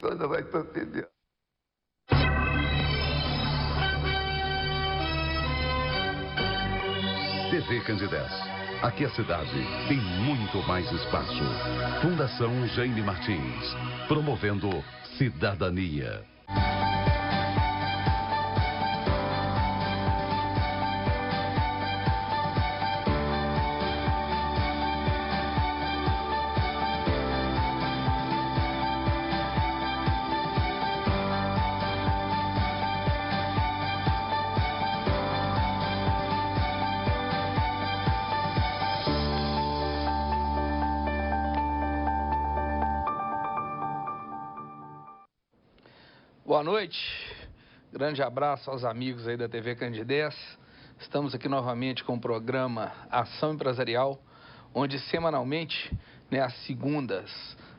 Toda vai estar entendendo. TV Candidez. Aqui a cidade tem muito mais espaço. Fundação Jaime Martins. Promovendo cidadania. Boa noite, grande abraço aos amigos aí da TV Candidez. Estamos aqui novamente com o programa Ação Empresarial, onde semanalmente, às segundas,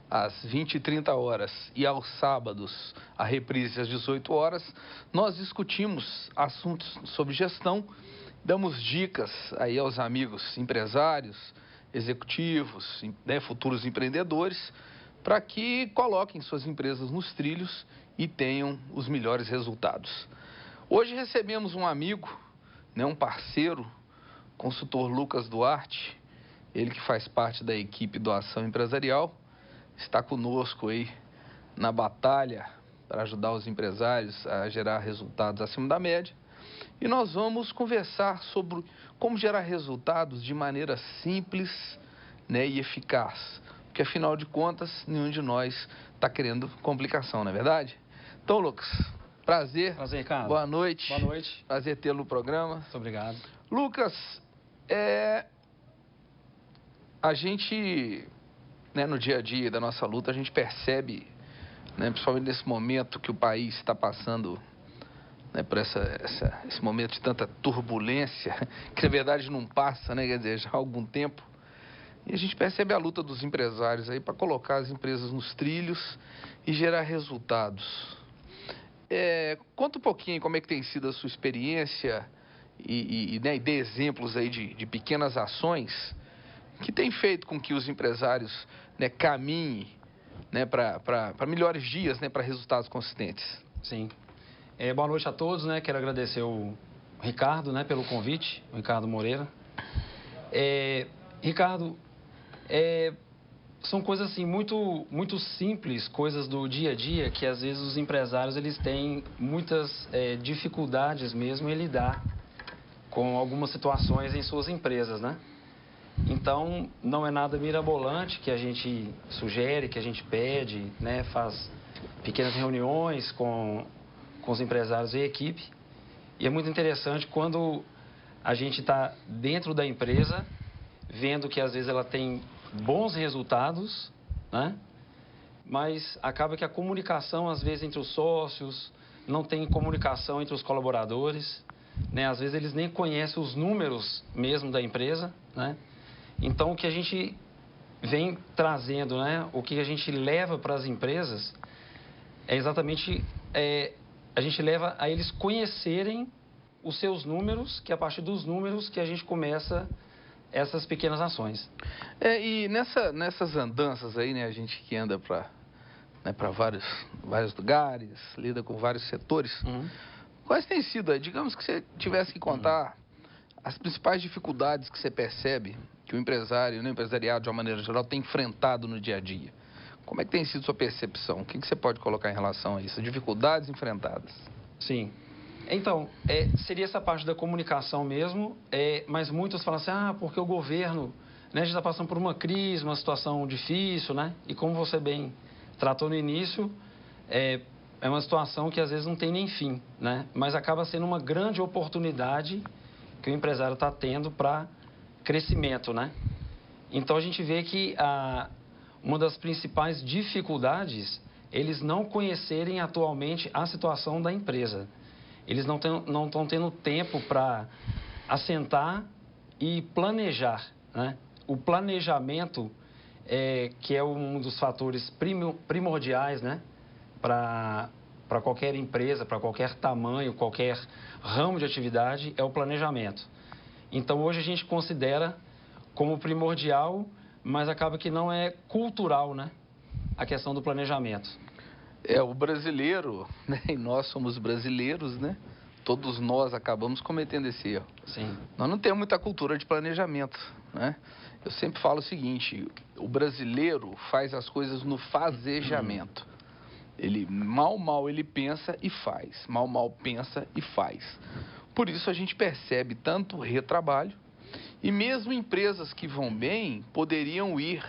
às 20h30 e aos sábados, a reprise às 18 horas, nós discutimos assuntos sobre gestão, damos dicas aí aos amigos empresários, executivos, futuros empreendedores, para que coloquem suas empresas nos trilhos e tenham os melhores resultados. Hoje recebemos um amigo, um parceiro, consultor Lucas Duarte, ele que faz parte da equipe do Ação Empresarial, está conosco aí na batalha para ajudar os empresários a gerar resultados acima da média. E nós vamos conversar sobre como gerar resultados de maneira simples, e eficaz. Porque, afinal de contas, nenhum de nós está querendo complicação, não é verdade? Então, Lucas, prazer. Prazer, Ricardo. Boa noite. Boa noite. Prazer tê-lo no programa. Muito obrigado. Lucas, a gente, no dia a dia da nossa luta, a gente percebe, principalmente nesse momento que o país está passando, por esse momento de tanta turbulência, que na verdade não passa, quer dizer, já há algum tempo. E a gente percebe a luta dos empresários aí para colocar as empresas nos trilhos e gerar resultados. Conta um pouquinho como é que tem sido a sua experiência e dê exemplos aí de pequenas ações que tem feito com que os empresários caminhem para melhores dias, para resultados consistentes. Sim. Boa noite a todos, Quero agradecer o Ricardo, pelo convite, o Ricardo Moreira. Ricardo, são coisas assim muito simples, coisas do dia a dia, que às vezes os empresários eles têm muitas dificuldades mesmo em lidar com algumas situações em suas empresas, Então, não é nada mirabolante que a gente sugere, que a gente pede, faz pequenas reuniões com os empresários e equipe. E é muito interessante quando a gente está dentro da empresa, vendo que às vezes ela tem bons resultados, mas acaba que a comunicação, às vezes, entre os sócios, não tem comunicação entre os colaboradores, às vezes eles nem conhecem os números mesmo da empresa, Então, o que a gente vem trazendo, o que a gente leva para as empresas é exatamente, a gente leva a eles conhecerem os seus números, que é a partir dos números que a gente começa essas pequenas ações. E nessas andanças aí, a gente que anda para vários lugares, lida com vários setores, quais têm sido, digamos que você tivesse que contar as principais dificuldades que você percebe que o empresário, o empresariado de uma maneira geral, tem enfrentado no dia a dia? Como é que tem sido sua percepção? O que você pode colocar em relação a isso? Dificuldades enfrentadas. Sim. Então, seria essa parte da comunicação mesmo, mas muitos falam assim, porque o governo, a gente está passando por uma crise, uma situação difícil, E como você bem tratou no início, é uma situação que às vezes não tem nem fim, Mas acaba sendo uma grande oportunidade que o empresário está tendo para crescimento, Então, a gente vê que uma das principais dificuldades, eles não conhecerem atualmente a situação da empresa. Eles não estão tendo tempo para assentar e planejar, O planejamento, que é um dos fatores primordiais, para qualquer empresa, para qualquer tamanho, qualquer ramo de atividade, é o planejamento. Então, hoje a gente considera como primordial, mas acaba que não é cultural, a questão do planejamento. O brasileiro, né? E nós somos brasileiros, né? Todos nós acabamos cometendo esse erro. Sim. Nós não temos muita cultura de planejamento, né? Eu sempre falo o seguinte, o brasileiro faz as coisas no fazejamento. Ele mal ele pensa e faz. Mal pensa e faz. Por isso a gente percebe tanto retrabalho e mesmo empresas que vão bem poderiam ir,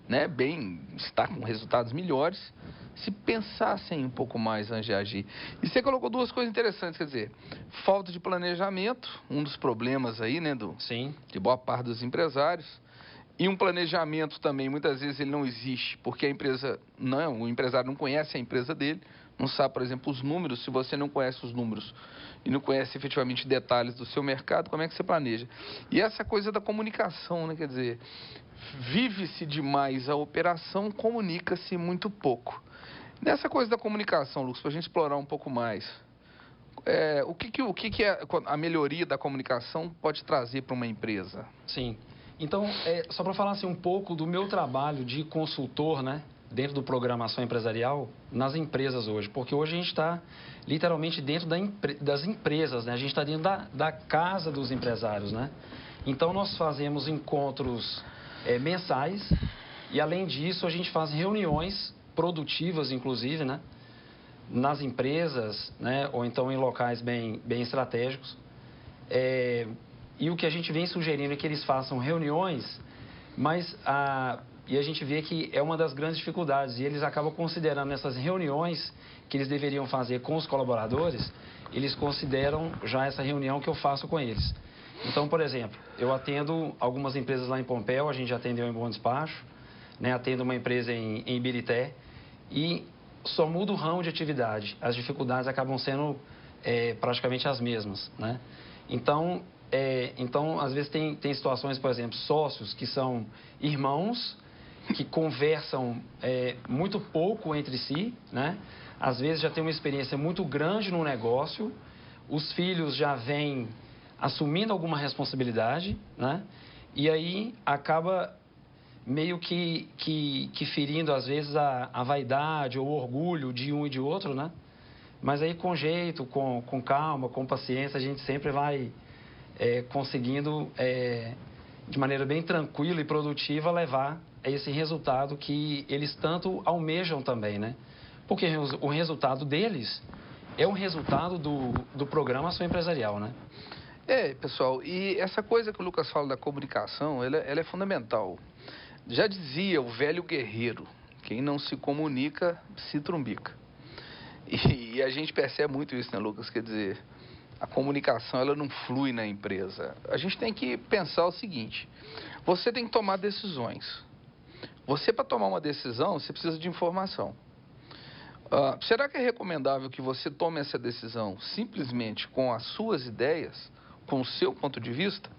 né, bem, estar com resultados melhores se pensassem um pouco mais antes de agir. E você colocou duas coisas interessantes, quer dizer, falta de planejamento, um dos problemas aí, né, Sim. de boa parte dos empresários. E um planejamento também, muitas vezes ele não existe, porque o empresário não conhece a empresa dele, não sabe, por exemplo, os números. Se você não conhece os números e não conhece efetivamente detalhes do seu mercado, como é que você planeja? E essa coisa da comunicação, né? Quer dizer, vive-se demais a operação, comunica-se muito pouco. Nessa coisa da comunicação, Lucas, para a gente explorar um pouco mais, o que a melhoria da comunicação pode trazer para uma empresa? Sim. Então, só para falar assim, um pouco do meu trabalho de consultor, né, dentro do Programação Empresarial, nas empresas hoje. Porque hoje a gente está literalmente dentro das empresas, né? A gente está dentro da casa dos empresários, né? Então, nós fazemos encontros mensais e, além disso, a gente faz reuniões produtivas, inclusive, né, nas empresas, né, ou então em locais bem estratégicos. E o que a gente vem sugerindo é que eles façam reuniões, mas e a gente vê que é uma das grandes dificuldades. E eles acabam considerando essas reuniões que eles deveriam fazer com os colaboradores, eles consideram já essa reunião que eu faço com eles. Então, por exemplo, eu atendo algumas empresas lá em Pompéu, a gente já atendeu em Bom Despacho, né, atendo uma empresa em Ibirité, e só muda o ramo de atividade. As dificuldades acabam sendo praticamente as mesmas, né? Então, às vezes tem situações, por exemplo, sócios que são irmãos, que conversam muito pouco entre si, né? Às vezes já tem uma experiência muito grande no negócio, os filhos já vêm assumindo alguma responsabilidade, né? E aí acaba meio que ferindo, às vezes, a vaidade ou o orgulho de um e de outro, né? Mas aí, com jeito, com calma, com paciência, a gente sempre vai conseguindo, de maneira bem tranquila e produtiva, levar a esse resultado que eles tanto almejam também, né? Porque o resultado deles é um resultado do programa Ação Empresarial, né? Pessoal, e essa coisa que o Lucas fala da comunicação, ela é fundamental. Já dizia o velho guerreiro, quem não se comunica, se trumbica. E a gente percebe muito isso, né, Lucas? Quer dizer, a comunicação, ela não flui na empresa. A gente tem que pensar o seguinte, você tem que tomar decisões. Você, para tomar uma decisão, você precisa de informação. Será que é recomendável que você tome essa decisão simplesmente com as suas ideias, com o seu ponto de vista?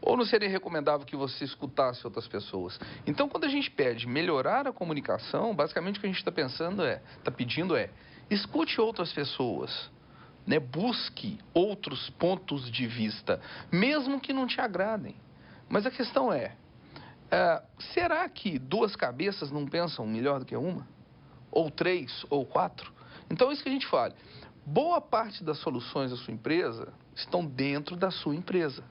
Ou não seria recomendável que você escutasse outras pessoas? Então, quando a gente pede melhorar a comunicação, basicamente o que a gente está pedindo é, escute outras pessoas, né? Busque outros pontos de vista, mesmo que não te agradem. Mas a questão será que duas cabeças não pensam melhor do que uma? Ou três, ou quatro? Então, é isso que a gente fala. Boa parte das soluções da sua empresa estão dentro da sua empresa.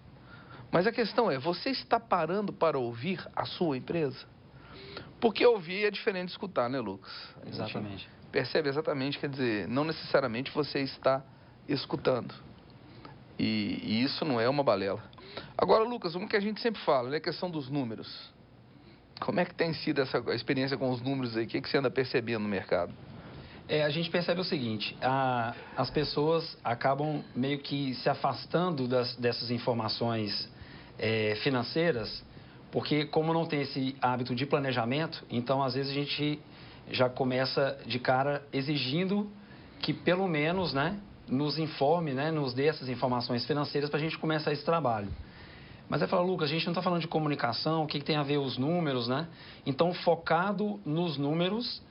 Mas a questão é, você está parando para ouvir a sua empresa? Porque ouvir é diferente de escutar, né, Lucas? Exatamente. Percebe exatamente, quer dizer, não necessariamente você está escutando. E isso não é uma balela. Agora, Lucas, uma que a gente sempre fala, né, a questão dos números. Como é que tem sido essa experiência com os números aí? O que você anda percebendo no mercado? A gente percebe o seguinte, as pessoas acabam meio que se afastando dessas informações financeiras, porque como não tem esse hábito de planejamento, então às vezes a gente já começa de cara exigindo que pelo menos, né, nos informe, né, nos dê essas informações financeiras para a gente começar esse trabalho. Mas aí fala, Lucas, a gente não está falando de comunicação, o que tem a ver os números, né? Então, focado nos números,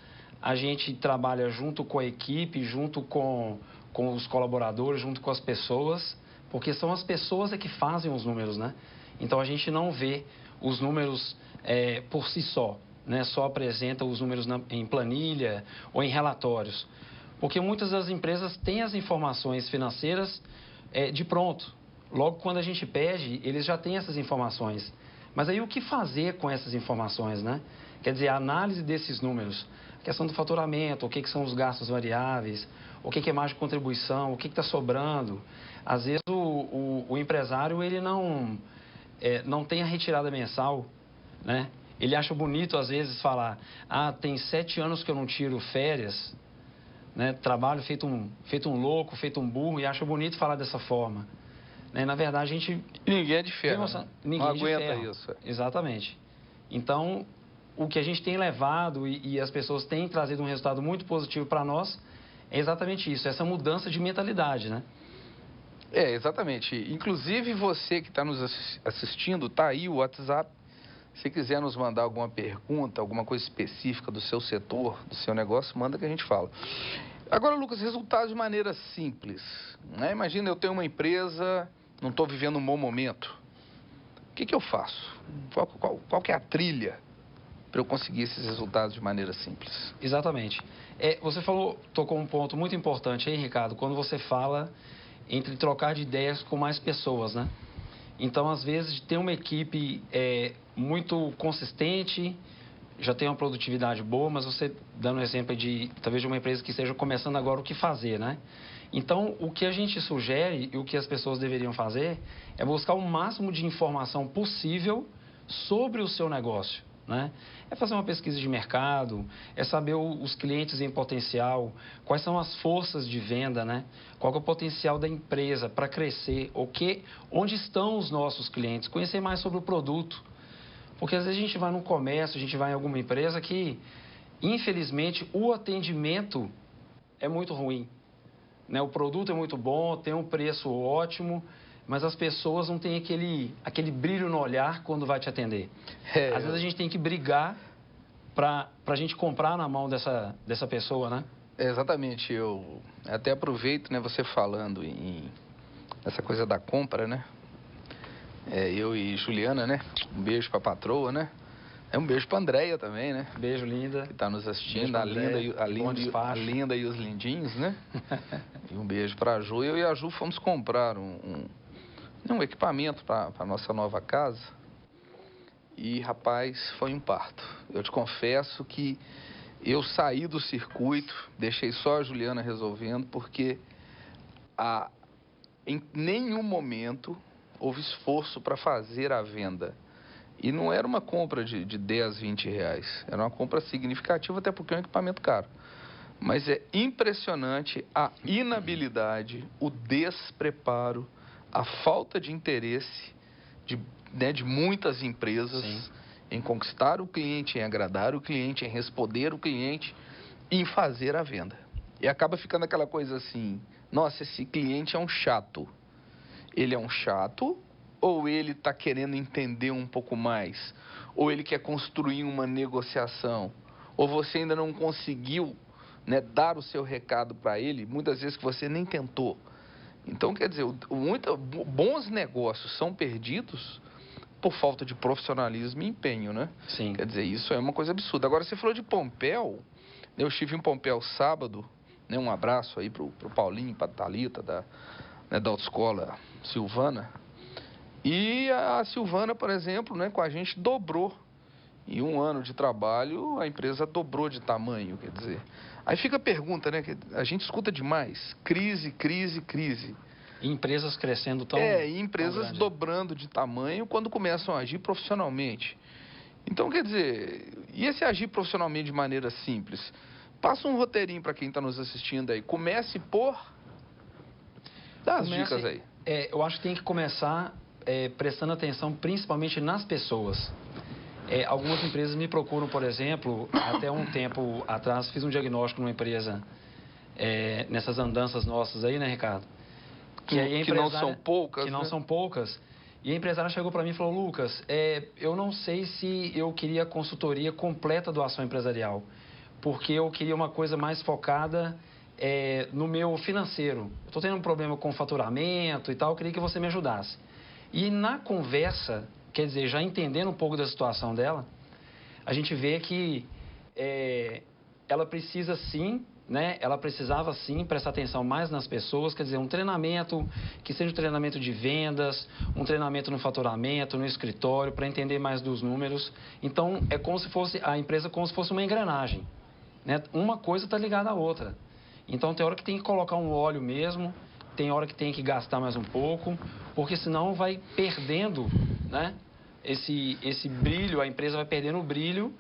a gente trabalha junto com a equipe, junto com os colaboradores, junto com as pessoas, porque são as pessoas que fazem os números, né? Então, a gente não vê os números por si só, né, só apresenta os números em planilha ou em relatórios. Porque muitas das empresas têm as informações financeiras de pronto. Logo, quando a gente pede, eles já têm essas informações. Mas aí o que fazer com essas informações, né? Quer dizer, a análise desses números, a questão do faturamento, o que são os gastos variáveis, o que é margem de contribuição, o que está sobrando. Às vezes o empresário ele não tem a retirada mensal, né? Ele acha bonito, às vezes, falar, tem 7 anos que eu não tiro férias, né? Trabalho feito um louco, feito um burro, e acha bonito falar dessa forma. Né? Na verdade, a gente... Ninguém é de ferro, né? Ninguém não aguenta ferro. isso. Exatamente. Então, o que a gente tem levado e as pessoas têm trazido um resultado muito positivo para nós é exatamente isso, essa mudança de mentalidade, né? Exatamente. Inclusive, você que está nos assistindo, está aí o WhatsApp. Se quiser nos mandar alguma pergunta, alguma coisa específica do seu setor, do seu negócio, manda que a gente fala. Agora, Lucas, resultados de maneira simples. Né? Imagina, eu tenho uma empresa, não estou vivendo um bom momento. O que eu faço? Qual que é a trilha para eu conseguir esses resultados de maneira simples? Exatamente. Você tocou um ponto muito importante aí, Ricardo, quando você fala entre trocar de ideias com mais pessoas, né? Então, às vezes, ter uma equipe muito consistente, já tem uma produtividade boa, mas você, dando um exemplo talvez de uma empresa que esteja começando agora, o que fazer, né? Então, o que a gente sugere e o que as pessoas deveriam fazer é buscar o máximo de informação possível sobre o seu negócio, né? É fazer uma pesquisa de mercado, é saber os clientes em potencial, quais são as forças de venda, né? Qual é o potencial da empresa para crescer, onde estão os nossos clientes, conhecer mais sobre o produto. Porque às vezes a gente vai num comércio, a gente vai em alguma empresa que, infelizmente, o atendimento é muito ruim, né? O produto é muito bom, tem um preço ótimo, mas as pessoas não têm aquele brilho no olhar quando vai te atender. Às vezes a gente tem que brigar para a gente comprar na mão dessa pessoa, né? Exatamente. Eu até aproveito, né, você falando essa coisa da compra, né? Eu e Juliana, né? Um beijo pra patroa, né? Um beijo pra Andréia também, né? Beijo, linda. Que tá nos assistindo, a linda e os lindinhos, né? E um beijo pra Ju. Eu e a Ju fomos comprar um equipamento para a nossa nova casa. E, rapaz, foi um parto. Eu te confesso que eu saí do circuito, deixei só a Juliana resolvendo, porque em nenhum momento houve esforço para fazer a venda. E não era uma compra de 10, 20 reais. Era uma compra significativa, até porque é um equipamento caro. Mas é impressionante a inabilidade, o despreparo, a falta de interesse de muitas empresas em conquistar o cliente, em agradar o cliente, em responder o cliente, em fazer a venda. E acaba ficando aquela coisa assim, nossa, esse cliente é um chato. Ele é um chato ou ele está querendo entender um pouco mais? Ou ele quer construir uma negociação? Ou você ainda não conseguiu, né, dar o seu recado para ele, muitas vezes que você nem tentou. Então, quer dizer, bons negócios são perdidos por falta de profissionalismo e empenho, né? Sim. Quer dizer, isso é uma coisa absurda. Agora, você falou de Pompéu. Eu estive em Pompéu sábado, né? Um abraço aí pro Paulinho, pra Thalita, da autoescola Silvana. E a Silvana, por exemplo, né, com a gente dobrou. Em um ano de trabalho, a empresa dobrou de tamanho, quer dizer. Aí fica a pergunta, né? Que a gente escuta demais. Crise, crise, crise. E empresas crescendo e empresas dobrando de tamanho quando começam a agir profissionalmente. Então, quer dizer, e esse agir profissionalmente de maneira simples? Passa um roteirinho para quem está nos assistindo aí. Comece por... Dá as dicas aí. Eu acho que tem que começar prestando atenção principalmente nas pessoas. Algumas empresas me procuram, por exemplo, até um tempo atrás, fiz um diagnóstico numa empresa, nessas andanças nossas aí, né, Ricardo? Que não são poucas, que não são poucas. E a empresária chegou para mim e falou, Lucas, eu não sei se eu queria consultoria completa do ação empresarial, porque eu queria uma coisa mais focada no meu financeiro. Eu estou tendo um problema com faturamento e tal, eu queria que você me ajudasse. E na conversa, quer dizer, já entendendo um pouco da situação dela, a gente vê que ela precisa sim, né? Ela precisava sim prestar atenção mais nas pessoas, quer dizer, um treinamento que seja um treinamento de vendas, um treinamento no faturamento, no escritório, para entender mais dos números. Então, é como se fosse a empresa como se fosse uma engrenagem, né? Uma coisa está ligada à outra. Então, tem hora que tem que colocar um óleo mesmo, tem hora que tem que gastar mais um pouco, porque senão vai perdendo, né? Esse brilho, a empresa vai perdendo o brilho.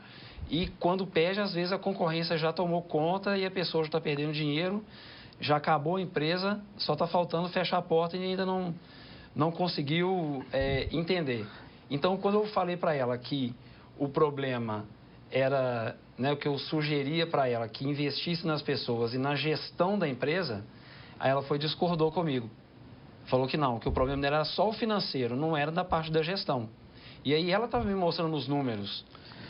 E quando perde, às vezes a concorrência já tomou conta e a pessoa já está perdendo dinheiro, já acabou a empresa, só está faltando fechar a porta e ainda não conseguiu entender. Então, quando eu falei para ela que o problema era, né, o que eu sugeria para ela, que investisse nas pessoas e na gestão da empresa, aí ela discordou comigo. Falou que não, que o problema dela era só o financeiro, não era da parte da gestão. E aí ela estava me mostrando os números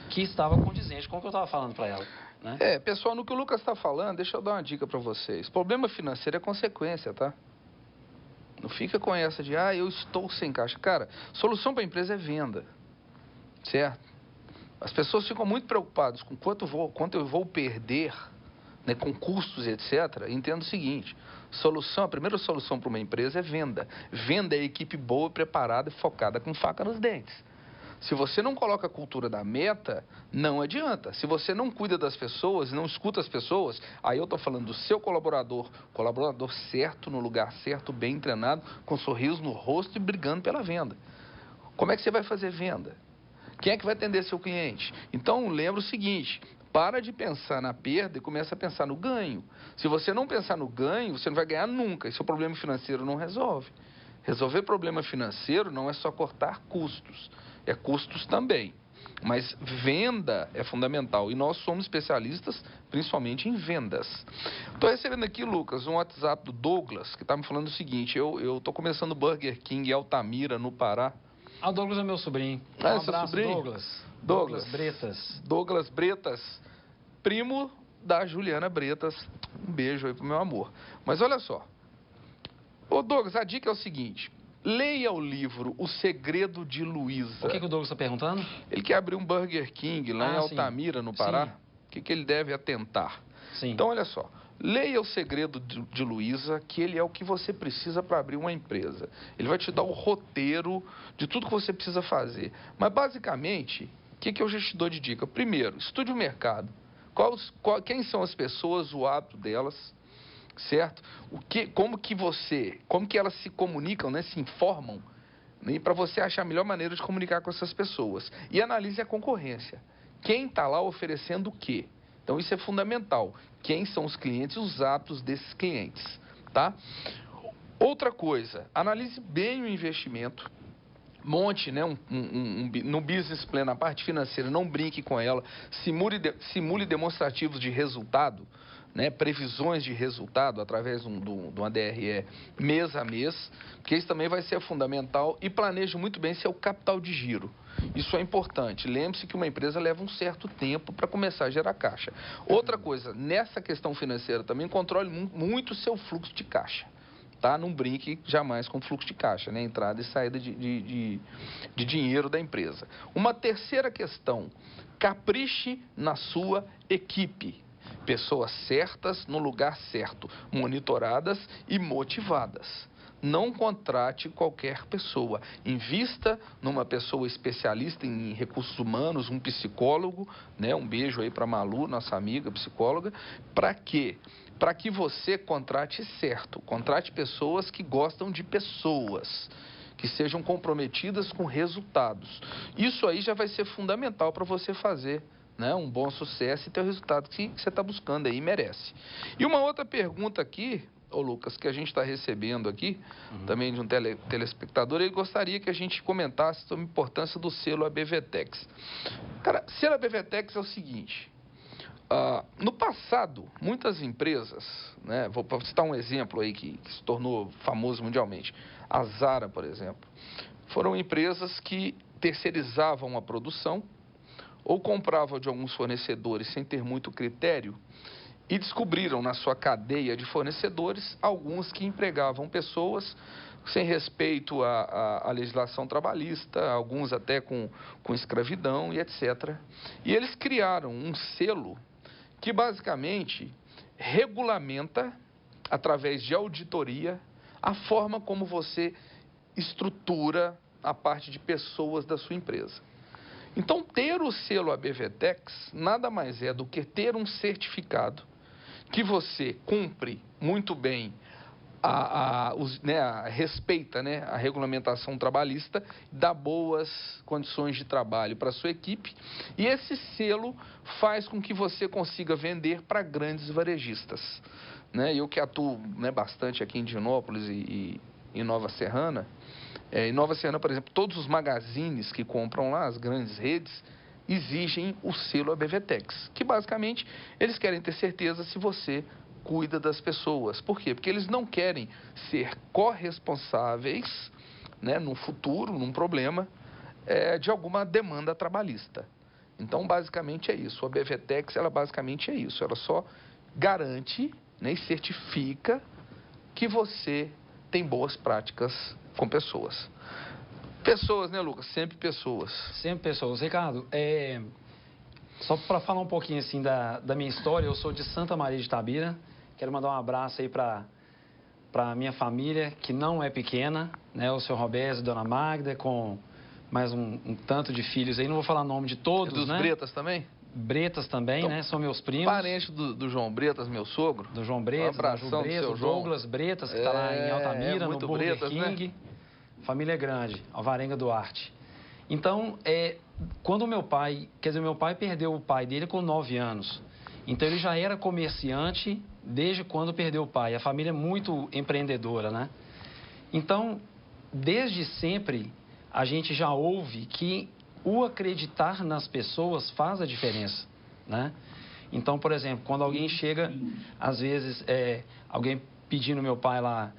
que estava condizente com o que eu estava falando para ela, né? Pessoal, no que o Lucas está falando, deixa eu dar uma dica para vocês. Problema financeiro é consequência, tá? Não fica com essa de, eu estou sem caixa. Cara, solução para a empresa é venda, certo? As pessoas ficam muito preocupadas com quanto eu vou perder, né, com custos e etc. Entendo o seguinte, a primeira solução para uma empresa é venda. Venda é equipe boa, preparada e focada com faca nos dentes. Se você não coloca a cultura da meta, não adianta. Se você não cuida das pessoas, não escuta as pessoas, aí eu estou falando do seu colaborador certo, no lugar certo, bem treinado, com um sorriso no rosto e brigando pela venda. Como é que você vai fazer venda? Quem é que vai atender seu cliente? Então, lembra o seguinte, para de pensar na perda e começa a pensar no ganho. Se você não pensar no ganho, você não vai ganhar nunca, e seu problema financeiro não resolve. Resolver problema financeiro não é só cortar custos, é custos também. Mas venda é fundamental e nós somos especialistas principalmente em vendas. Estou recebendo aqui, Lucas, um WhatsApp do Douglas, que está me falando o seguinte, eu estou começando o Burger King em Altamira, no Pará. O Douglas é meu sobrinho. Um abraço, Douglas. Douglas Bretas. Douglas Bretas, primo da Juliana Bretas. Um beijo aí pro meu amor. Mas olha só. Ô Douglas, a dica é o seguinte. Leia o livro O Segredo de Luísa. O que o Douglas está perguntando? Ele quer abrir um Burger King lá em Altamira, no Pará. Sim. O que ele deve atentar? Sim. Então, olha só. Leia O Segredo de Luísa, que ele é o que você precisa para abrir uma empresa. Ele vai te dar o roteiro de tudo que você precisa fazer. Mas, basicamente, o que eu já te dou de dica? Primeiro, estude o mercado. Quem são as pessoas, o hábito delas, certo? Como que elas se comunicam, né? Se informam, né? Para você achar a melhor maneira de comunicar com essas pessoas. E analise a concorrência. Quem está lá oferecendo o quê? Então, isso é fundamental. Quem são os clientes e os hábitos desses clientes, tá? Outra coisa, analise bem o investimento. Monte, né, no business plan, na parte financeira, não brinque com ela. Simule demonstrativos de resultado, né, previsões de resultado através de uma DRE mês a mês, porque isso também vai ser fundamental. E planeje muito bem seu capital de giro. Isso é importante. Lembre-se que uma empresa leva um certo tempo para começar a gerar caixa. Outra coisa, nessa questão financeira também, controle muito o seu fluxo de caixa. Tá? Não brinque jamais com fluxo de caixa, né? Entrada e saída de dinheiro da empresa. Uma terceira questão, capriche na sua equipe. Pessoas certas no lugar certo, monitoradas e motivadas. Não contrate qualquer pessoa. Invista numa pessoa especialista em recursos humanos, um psicólogo, né? Um beijo aí para Malu, nossa amiga psicóloga. Para quê? Para que você contrate certo. Contrate pessoas que gostam de pessoas, que sejam comprometidas com resultados. Isso aí já vai ser fundamental para você fazer, né, um bom sucesso e ter o resultado que você está buscando aí e merece. E uma outra pergunta aqui, Lucas, que a gente está recebendo aqui, também de um telespectador, ele gostaria que a gente comentasse sobre a importância do selo ABVTEX. Cara, selo ABVTEX é o seguinte, no passado, muitas empresas, né, vou citar um exemplo aí que se tornou famoso mundialmente, a Zara, por exemplo, foram empresas que terceirizavam a produção ou compravam de alguns fornecedores sem ter muito critério e descobriram na sua cadeia de fornecedores alguns que empregavam pessoas sem respeito à legislação trabalhista, alguns até com escravidão e etc. E eles criaram um selo que basicamente regulamenta, através de auditoria, a forma como você estrutura a parte de pessoas da sua empresa. Então, ter o selo ABVTEX nada mais é do que ter um certificado que você cumpre muito bem, respeita, né, a regulamentação trabalhista, dá boas condições de trabalho para a sua equipe, e esse selo faz com que você consiga vender para grandes varejistas. Né? Eu que atuo, né, bastante aqui em Divinópolis e em Nova Serrana, em Nova Serrana, por exemplo, todos os magazines que compram lá, as grandes redes, exigem o selo ABVTEX, que basicamente eles querem ter certeza se você cuida das pessoas. Por quê? Porque eles não querem ser corresponsáveis, né, no futuro, num problema, de alguma demanda trabalhista. Então, basicamente é isso. A ABVTEX, ela basicamente é isso. Ela só garante, né, e certifica que você tem boas práticas com pessoas. Pessoas, né, Lucas? Sempre pessoas. Sempre pessoas. Ricardo, só para falar um pouquinho assim da minha história, eu sou de Santa Maria de Itabira. Quero mandar um abraço aí para a minha família, que não é pequena, né? O seu Roberto e Dona Magda, com mais um tanto de filhos aí. Não vou falar o nome de todos, dos né? Bretas também? Bretas também, então, né? São meus primos. Parente do João Bretas, meu sogro. Do João Bretas, um abração do Bretas, seu Douglas Bretas, que está lá em Altamira, no Burger Bretas, King. Né? Família grande, Alvarenga Duarte. Então, quando meu pai perdeu o pai dele com 9 anos. Então, ele já era comerciante desde quando perdeu o pai. A família é muito empreendedora, né? Então, desde sempre, a gente já ouve que o acreditar nas pessoas faz a diferença, né? Então, por exemplo, quando alguém chega, às vezes, alguém pedindo meu pai lá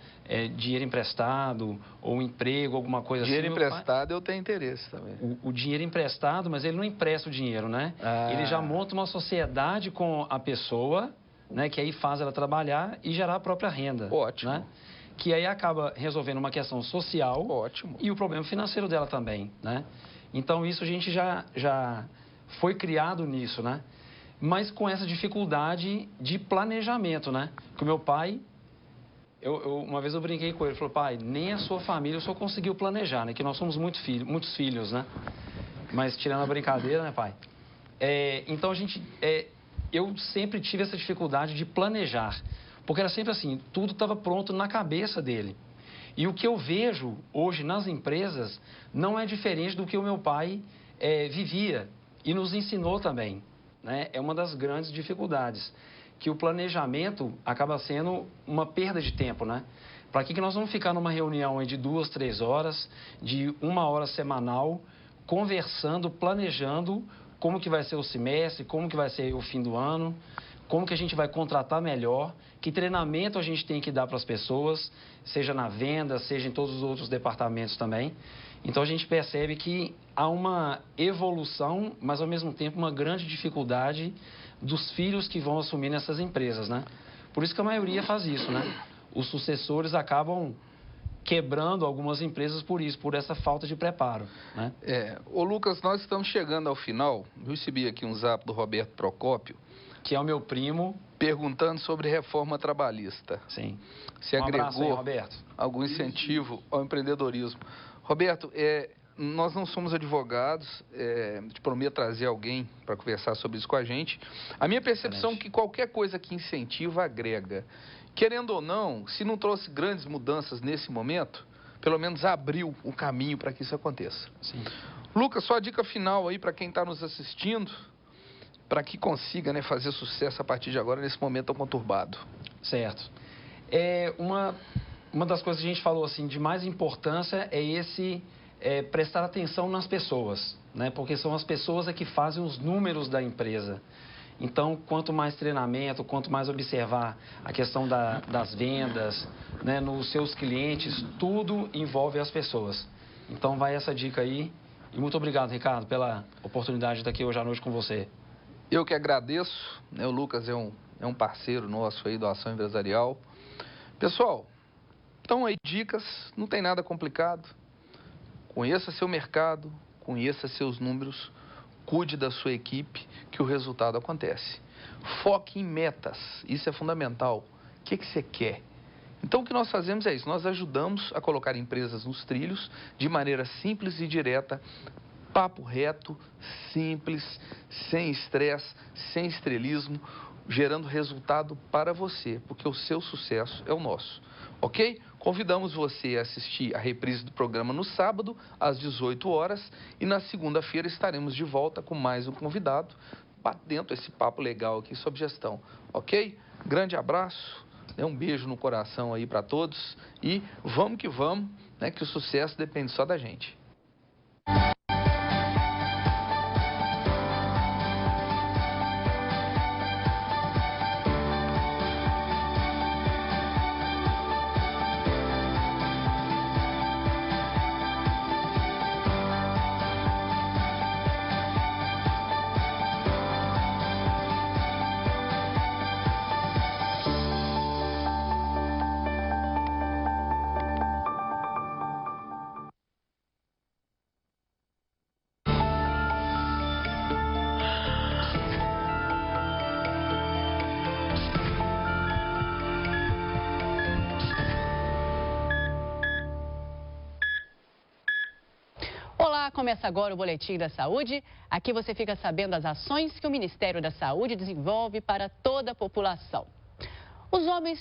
dinheiro emprestado ou um emprego, alguma coisa dinheiro assim. Dinheiro emprestado eu tenho interesse também. O dinheiro emprestado, mas ele não empresta o dinheiro, né? Ele já monta uma sociedade com a pessoa, né? Que aí faz ela trabalhar e gerar a própria renda. Ótimo. Né? Que aí acaba resolvendo uma questão social. Ótimo. E o problema financeiro dela também, né? Então, isso a gente já foi criado nisso, né? Mas com essa dificuldade de planejamento, né? Que o meu pai... uma vez eu brinquei com ele, falou, pai, nem a sua família o senhor conseguiu planejar, né? Que nós somos muitos filhos, né? Mas tirando a brincadeira, né, pai? Então, eu sempre tive essa dificuldade de planejar, porque era sempre assim, tudo estava pronto na cabeça dele. E o que eu vejo hoje nas empresas não é diferente do que o meu pai vivia e nos ensinou também, né? É uma das grandes dificuldades, que o planejamento acaba sendo uma perda de tempo, né? Para que nós vamos ficar numa reunião de 2, 3 horas, de 1 hora semanal, conversando, planejando como que vai ser o semestre, como que vai ser o fim do ano, como que a gente vai contratar melhor, que treinamento a gente tem que dar para as pessoas, seja na venda, seja em todos os outros departamentos também. Então, a gente percebe que há uma evolução, mas, ao mesmo tempo, uma grande dificuldade dos filhos que vão assumir nessas empresas, né? Por isso que a maioria faz isso, né? Os sucessores acabam quebrando algumas empresas por isso, por essa falta de preparo, né? Ô Lucas, nós estamos chegando ao final. Eu recebi aqui um zap do Roberto Procópio, que é o meu primo, perguntando sobre reforma trabalhista. Sim. Se abraço agregou aí, Roberto. Algum incentivo ao empreendedorismo. Roberto, nós não somos advogados, te prometo trazer alguém para conversar sobre isso com a gente. A minha percepção é que qualquer coisa que incentiva, agrega. Querendo ou não, se não trouxe grandes mudanças nesse momento, pelo menos abriu o caminho para que isso aconteça. Sim. Lucas, só a dica final aí para quem está nos assistindo, para que consiga, né, fazer sucesso a partir de agora, nesse momento tão conturbado. Certo. Uma das coisas que a gente falou assim, de mais importância é prestar atenção nas pessoas, né? Porque são as pessoas que fazem os números da empresa. Então, quanto mais treinamento, quanto mais observar a questão das vendas, né, nos seus clientes, tudo envolve as pessoas. Então, vai essa dica aí. E muito obrigado, Ricardo, pela oportunidade de estar aqui hoje à noite com você. Eu que agradeço, né? O Lucas é um parceiro nosso aí do Ação Empresarial. Pessoal, Então aí dicas, não tem nada complicado. Conheça seu mercado, conheça seus números, cuide da sua equipe, que o resultado acontece. Foque em metas, isso é fundamental. O que você quer? Então o que nós fazemos é isso, nós ajudamos a colocar empresas nos trilhos de maneira simples e direta, papo reto, simples, sem estresse, sem estrelismo, gerando resultado para você, porque o seu sucesso é o nosso, ok? Convidamos você a assistir a reprise do programa no sábado, às 18 horas, e na segunda-feira estaremos de volta com mais um convidado, batendo esse papo legal aqui sobre gestão, ok? Grande abraço, um beijo no coração aí para todos e vamos que vamos, né, que o sucesso depende só da gente. Olá, começa agora o Boletim da Saúde. Aqui você fica sabendo as ações que o Ministério da Saúde desenvolve para toda a população. Os homens